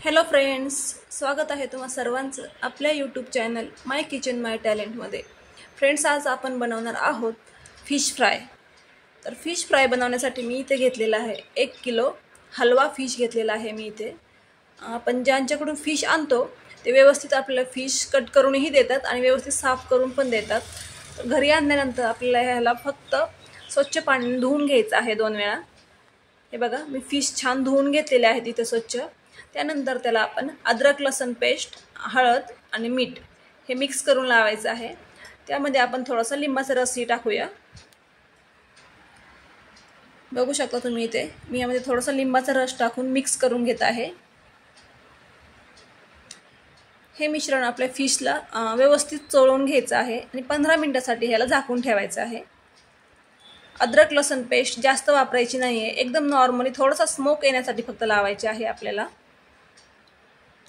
Hello friends, स्वागत आहे तुम्हा सर्वांचं आपल्या यूट्यूब चॅनल माय किचन माय टॅलेंटमध्ये. फ्रेंड्स, आज आपण बनवणार आहोत फिश फ्राय. तर फिश फ्राय बनवण्यासाठी मी इथे घेतलेला आहे 1 किलो हलवा फिश घेतलेला आहे. मी इथे आपण ज्यांच्याकडून फिश आणतो ते व्यवस्थित आपल्याला फिश कट करूनही देतात आणि व्यवस्थित साफ करून पण देतात. तर घरी आणल्यानंतर आपल्याला ह्याला फक्त स्वच्छ पाण्याने धुवून घ्यायचं आहे 2 वेळा. हे बघा, मी फिश छान धुवून घेतलेले आहेत इथे स्वच्छ. त्यानंतर त्याला आपण अद्रक लसूण पेस्ट, हळद आणि मीठ हे मिक्स करून लावायचं आहे. त्यामध्ये आपण थोडासा लिंबाचा रसही टाकूया. बघू शकता तुम्ही इथे मी यामध्ये थोडासा लिंबाचा रस टाकून मिक्स करून घेत आहे. हे मिश्रण आपल्या फिशला व्यवस्थित चोळून घ्यायचं आहे आणि 15 मिनिटांसाठी ह्याला झाकून ठेवायचं आहे. अद्रक लसूण पेस्ट जास्त वापरायची नाही आहे, एकदम नॉर्मली थोडासा स्मोक येण्यासाठी फक्त लावायचे आहे आपल्याला.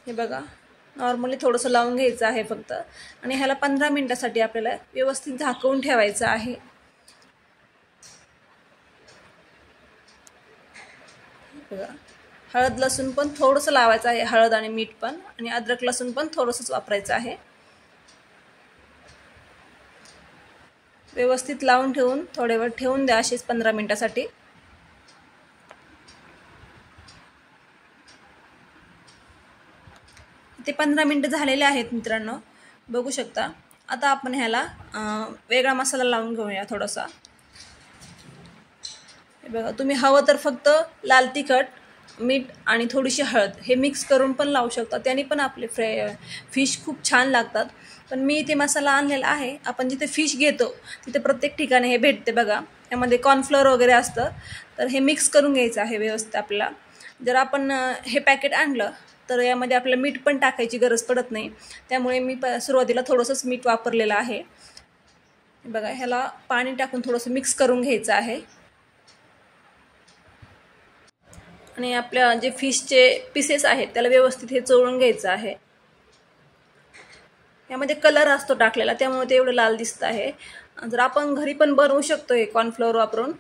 हे बघा, नॉर्मली थोडंसं लावून घ्यायचं आहे फक्त आणि ह्याला 15 मिनिटांसाठी आपल्याला व्यवस्थित झाकवून ठेवायचं आहे. बघा, हळद लसूण पण थोडंसं लावायचं आहे, हळद आणि मीठ पण, आणि अद्रक लसूण पण थोडंसंच वापरायचं आहे. व्यवस्थित लावून ठेवून थोडे वेळ ठेवून द्या असेच 15 मिनिटांसाठी. ते 15 मिनिटं झालेले आहेत मित्रांनो, बघू शकता. आता आपण ह्याला वेगळा मसाला लावून घेऊया थोडासा. हे बघा, तुम्ही हवं तर फक्त लाल तिखट, मीठ आणि थोडीशी हळद हे मिक्स करून पण लावू शकता. त्याने पण आपले फिश खूप छान लागतात. पण मी इथे मसाला आणलेला आहे. आपण जिथे फिश घेतो तिथे प्रत्येक ठिकाणी हे भेटते बघा. यामध्ये कॉर्नफ्लोअर वगैरे असतं, तर हे मिक्स करून घ्यायचं आहे व्यवस्थित आपल्याला. जर आपण हे पॅकेट आणलं तर यामध्ये आपल्याला मीठ पण टाकायची गरज पडत नाही. त्यामुळे मी सुरुवातीला थोडंसंच मीठ वापरलेलं आहे. बघा, ह्याला पाणी टाकून थोडंसं मिक्स करून घ्यायचं आहे. आणि आपल्या जे फिशचे पीसेस आहेत त्याला व्यवस्थित हे चोळून घ्यायचं आहे. यामध्ये कलर असतो टाकलेला, त्यामुळे ते एवढं लाल दिसतं आहे. जर आपण घरी पण बनवू शकतो हे कॉर्नफ्लोअर वापरून,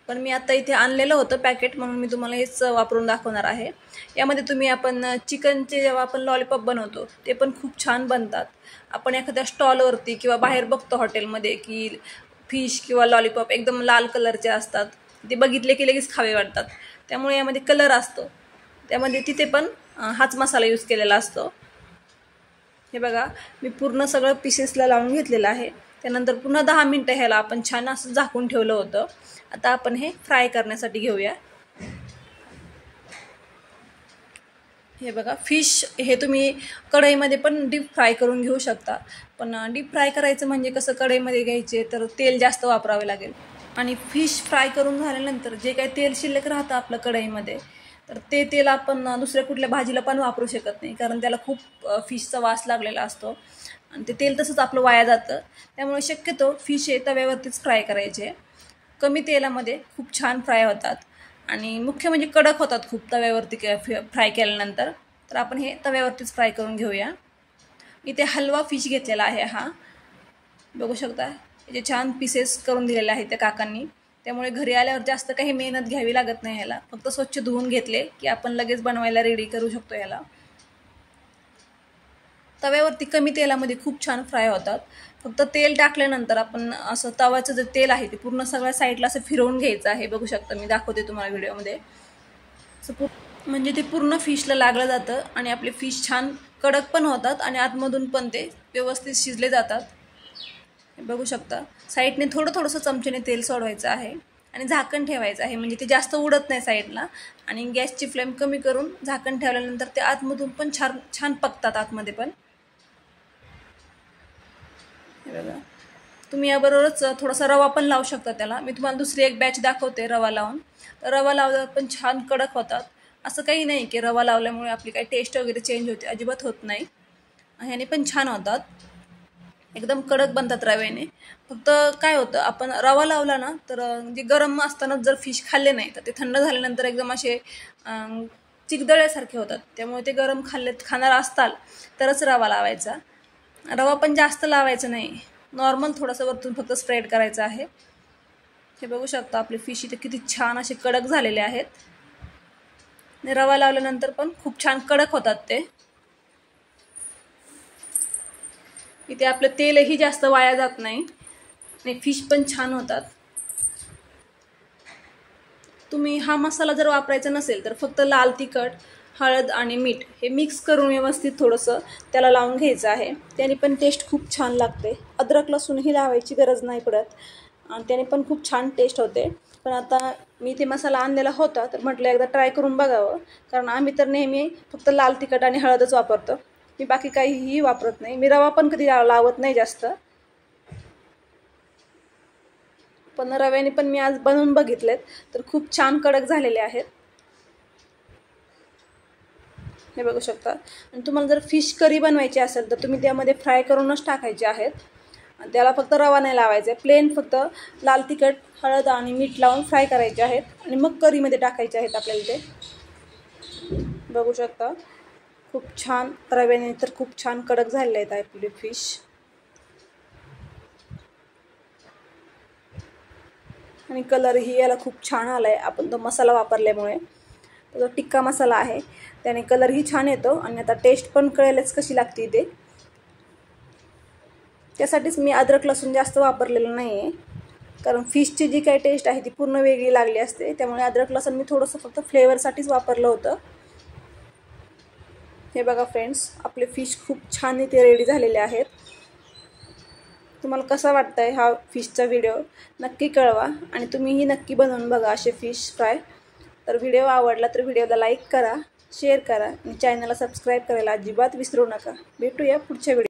पण मी आता इथे आणलेलं होतं पॅकेट म्हणून मी तुम्हाला हेच वापरून दाखवणार आहे. यामध्ये तुम्ही आपण चिकनचे जेव्हा आपण लॉलीपॉप बनवतो ते पण खूप छान बनतात. आपण एखाद्या स्टॉलवरती किंवा बाहेर बघतो हॉटेलमध्ये की फिश किंवा लॉलीपॉप एकदम लाल कलरचे असतात, ते बघितले की लगेच खावे वाटतात. त्यामुळे यामध्ये कलर असतो, त्यामध्ये तिथे पण हाच मसाला यूज केलेला असतो. हे बघा, मी पूर्ण सगळं पीसेसला लावून घेतलेलं आहे. त्यानंतर पुन्हा 10 मिनिटं ह्याला आपण छान असं झाकून ठेवलं होतं. आता आपण हे फ्राय करण्यासाठी घेऊया. हे बघा, फिश हे तुम्ही कढईमध्ये पण डीप फ्राय करून घेऊ शकता. पण डीप फ्राय करायचं म्हणजे कसं, कढईमध्ये घ्यायचे तर तेल जास्त वापरावे लागेल. आणि फिश फ्राय करून झाल्यानंतर जे काही तेल शिल्लक राहतं आपलं कढईमध्ये, तर ते तेल आपण दुसऱ्या कुठल्या भाजीला पण वापरू शकत नाही, कारण त्याला खूप फिशचा वास लागलेला असतो आणि ते तेल तसंच आपलं वाया जातं. त्यामुळे शक्यतो फिश हे तव्यावरतीच फ्राय करायचे. कमी तेलामध्ये खूप छान फ्राय होतात आणि मुख्य म्हणजे कडक होतात खूप तव्यावरती फ्राय केल्यानंतर. तर आपण हे तव्यावरतीच फ्राय करून घेऊया. इथे हलवा फिश घेतलेला आहे. हा बघू शकता, जे छान पीसेस करून दिलेले आहेत त्या काकांनी. त्यामुळे घरी आल्यावर जास्त काही मेहनत घ्यावी लागत नाही. ह्याला फक्त स्वच्छ धुवून घेतले की आपण लगेच बनवायला रेडी करू शकतो. ह्याला तव्यावरती कमी तेलामध्ये खूप छान फ्राय होतात. फक्त तेल टाकल्यानंतर आपण असं तव्याचं जे तेल आहे ते पूर्ण सगळ्या साईडला असं फिरवून घ्यायचं आहे. बघू शकता, मी दाखवते तुम्हाला व्हिडिओमध्ये. म्हणजे ते पूर्ण फिशला लागलं जातं आणि आपले फिश छान कडक पण होतात आणि आतमधून पण ते व्यवस्थित शिजले जातात. बघू शकता, साईडने थोडंसं चमच्याने तेल सोडवायचं आहे आणि झाकण ठेवायचं आहे, म्हणजे ते जास्त उडत नाही साईडला. आणि गॅसची फ्लेम कमी करून झाकण ठेवल्यानंतर ते आतमधून पण छान पकतात आतमध्ये पण. हे बघा, तुम्ही याबरोबरच थोडासा रवा पण लावू शकता त्याला. मी तुम्हाला दुसरी एक बॅच दाखवते रवा लावून. तर रवा लावल्यावर पण छान कडक होतात. असं काही नाही की रवा लावल्यामुळे आपली काही टेस्ट वगैरे चेंज होते, अजिबात होत नाही. ह्याने पण छान होतात, एकदम कडक बनतात रव्याने. फक्त काय होतं, आपण रवा लावला ना तर जे गरम असतानाच जर फिश खाल्ले नाही तर ते थंड झाल्यानंतर एकदम असे चिकदळ्यासारखे होतात. त्यामुळे ते गरम खाणार असताल तरच रवा लावायचा. रवा पण जास्त लावायचा नाही, नॉर्मल थोडंसं वरतून फक्त स्प्रेड करायचं आहे. हे बघू शकता, आपले फिश इथे किती छान असे कडक झालेले आहेत. रवा लावल्यानंतर पण खूप छान कडक होतात ते. इथे आपलं तेलही जास्त वाया जात नाही आणि फिश पण छान होतात. तुम्ही हा मसाला जर वापरायचा नसेल तर फक्त लाल तिखट, हळद आणि मीठ हे मिक्स करून व्यवस्थित थोडंसं त्याला लावून घ्यायचं आहे. त्याने पण टेस्ट खूप छान लागते. अद्रक लसूणही लावायची गरज नाही पडत आणि त्याने पण खूप छान टेस्ट होते. पण आता मी ते मसाला आणलेला होता तर म्हटलं एकदा ट्राय करून बघावं, कारण आम्ही तर नेहमी फक्त लाल तिखट आणि हळदच वापरतो. मी बाकी काहीही वापरत नाही. मी रवा पण कधी लावत नाही जास्त. पण रव्याने पण मी आज बनवून बघितलेत तर खूप छान कडक झालेले आहेत. हे बघू शकता. आणि तुम्हाला जर फिश करी बनवायची असेल तर तुम्ही त्यामध्ये फ्राय करूनच टाकायचे आहेत. आणि त्याला फक्त रवा नाही लावायचा आहे. प्लेन फक्त लाल तिखट, हळद आणि मीठ लावून फ्राय करायचे आहेत आणि मग करीमध्ये टाकायचे आहेत आपल्याला ते. बघू शकता खूप छान रव्याने तर खूप छान कडक झालेले आहेत आपले फिश. आणि कलरही याला खूप छान आला आहे. आपण तो मसाला वापरल्यामुळे, तो टिक्का मसाला आहे त्याने कलरही छान येतो आणि आता टेस्ट पण कळेलच कशी लागते ते. त्यासाठीच मी अद्रक लसूण जास्त वापरलेलं नाही आहे, कारण फिशची जी काही टेस्ट आहे ती पूर्ण वेगळी लागली असते. त्यामुळे अद्रक लसूण मी थोडंसं फक्त फ्लेवरसाठीच वापरलं होतं. हे बघा फ्रेंड्स, आपले फिश खूप छान इथे रेडी झालेले आहेत. तुम्हाला कसा वाटतंय हा फिशचा व्हिडिओ नक्की कळवा आणि तुम्हीही नक्की बनवून बघा असे फिश फ्राय. तर व्हिडिओ आवडला तर व्हिडिओला लाईक करा, शेअर करा आणि चॅनलला सबस्क्राईब करायला अजिबात विसरू नका. भेटूया पुढच्या व्हिडिओ.